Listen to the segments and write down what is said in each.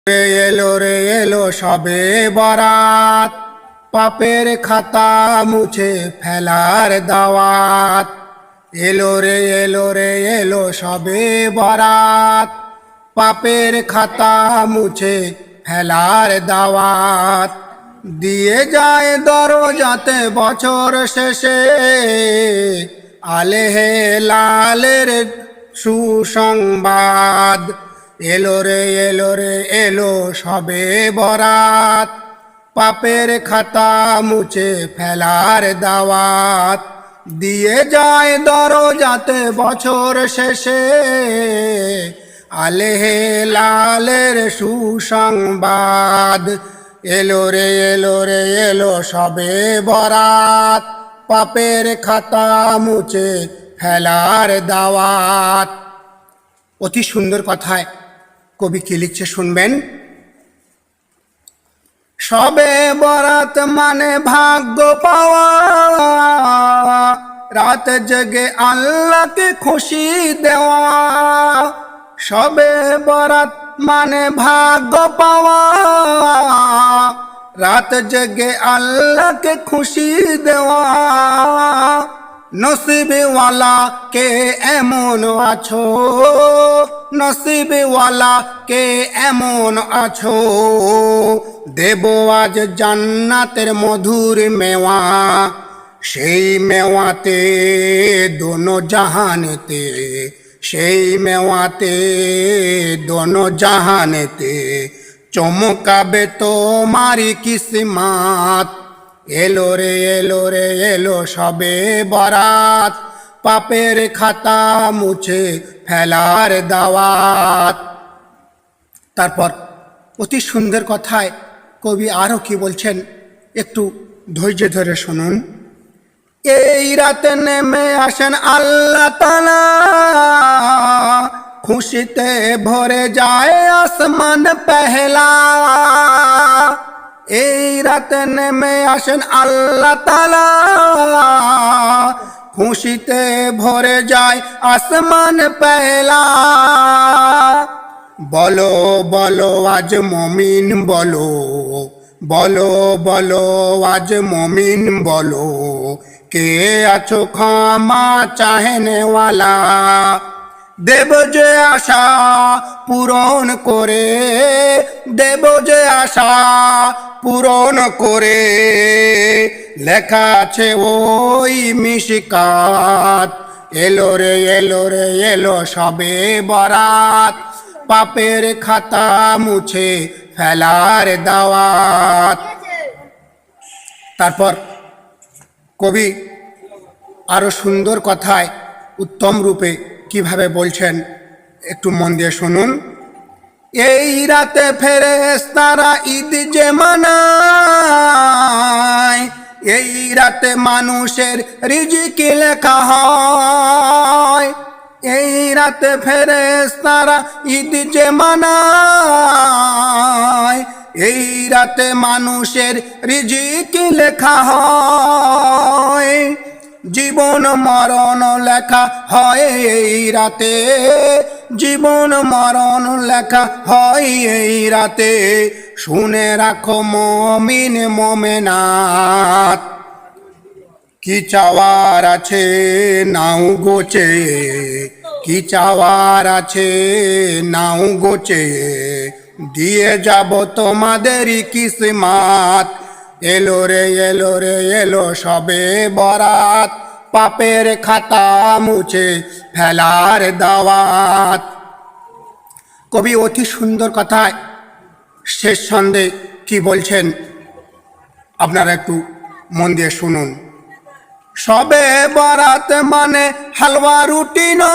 এলো রে এলো সবে বরাত, পাপের খাতা মুছে ফেলার দাওয়াত। এলো রে এলো সবে বরাত, পাপের খাতা মুছে ফেলার দাওয়াত। দিয়ে যায় দরজাতে বছর শেষে আলেহে লালের সুসংবাদ। এলো রে এলো সবে বরাত, পাপের খাতা মুছে ফেলার দাওয়াত। দিয়ে যায় দরজাতে বছর শেষে আলেহে লালের সুসংবাদ। এলো রে এলো সবে বরাত, পাপের খাতা মুছে ফেলার দাওয়াত। অতি সুন্দর কথায় কবি কি লিখছে শুনবেন। সবে বরাত মানে ভাগ্য পাওয়া, রাত জেগে আল্লাহকে খুশি দেওয়া। সবে বরাত মানে ভাগ্য পাওয়া, রাত জেগে আল্লাহকে খুশি দেওয়া। নসিবওয়ালা কে এমন আছো, নসিবওয়ালা কে এমন আছো, দেব আজ জান্নাতের মধুর মেওয়া। সেই মেওয়াতে দোনো জাহানেতে, সেই মেওয়াতে দোনো জাহানেতে চমকাবে তোমারি কিসমত। এলো রে এলো সবে বরাত, পাপের খাতা মুছে ফেলার দাওয়াত। তারপর অতি সুন্দর কথায় কবি আরো কি বলছেন, একটু ধৈর্য ধরে শুনুন। এই রাতে নেমে আসেন আল্লাহ তাআলা, খুশিতে ভরে যায় আসমান পেহলা। এই রাতে নেমে আসেন আল্লাহ তাআলা, খুশিতে ভরে যায় আসমান পেহলা। বলো বলো আজ মুমিন বলো, বলো বলো আজ মুমিন বলো, কে আছো ক্ষমা চাহেনেওয়ালা। দেব যে আশা পূরণ করে, দেব যে আশা পূরণ করে, লেখা আছে ওই মিশকাত। এলো রে এলো সবে বরাত, পাপের খাতা মুছে ফেলার দাওয়াত। তারপর কবি আরো সুন্দর কথায় উত্তম রূপে কিভাবে বলছেন একটু মন দিয়ে শুনুন। এই রাতে ফেরেশতারা ঈদ যে মানায়, এই রাতে মানুষের রিজিক লেখা হয়। এই রাতে ফেরেশতারা ঈদ যে মানায়, এই রাতে মানুষের রিজিক লেখা হয়। জীবন মরণ লেখা হয় এই রাতে, জীবন মরণ লেখা হয় এই রাতে। শুনে রাখো মুমিন মুমিনাত, কি চাওয়ার আছে নাও গোচে, কি চাওয়ার আছে নাও গোচে, দিয়ে যাব তোমাদেরই কিসমত। এলো রে এলো সবে বরাত, পাপের খাতা মুছে ফেলার দাওয়াত। কবি অতি সুন্দর কথায় শেষ ছন্দে কি বলছেন আপনারা একটু মন দিয়ে শুনুন। সবে বরাত মানে হালুয়া রুটি নয়,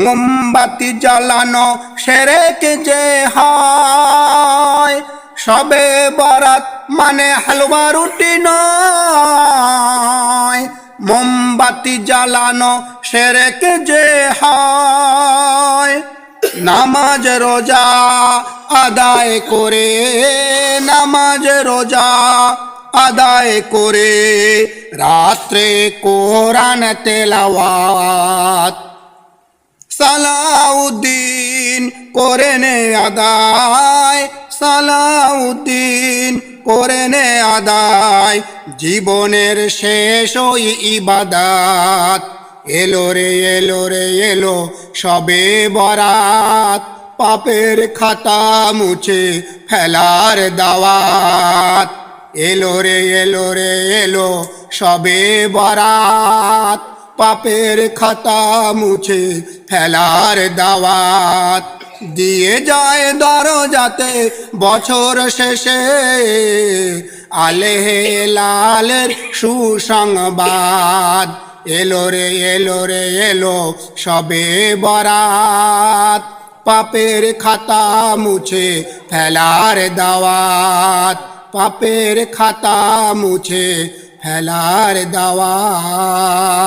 মোমবাতি জ্বালানো শিরক যে হয়। সবে বরাত মানে হালুয়া রুটি নয়, মোমবাতি জ্বালানো শিরক যে হয়। নামাজ রোজা আদায় করে, নামাজ রোজা আদায় করে, রাত্রে কোরআন তেলাওয়াত। সালাউদ্দিন করে নে আদায়, সালাউদ্দিন করে নে আদায়, জীবনের শেষ ওই ইবাদাত। এলো রে এলো রে এলো সবে বরাত, পাপের খাতা মুছে ফেলার দাওয়াত। এলো রে এলো রে এলো সবে বরাত, পাপের খাতা মুছে ফেলার দাওয়াত। দিয়ে যায় দরজাতে বছর শেষে আলেহে লালের সুসংবাদ। এলো রে এলো রে এলো সবে বরাত, পাপের খাতা মুছে ফেলার দাওয়াত, পাপের খাতা মুছে ফেলার দাওয়াত।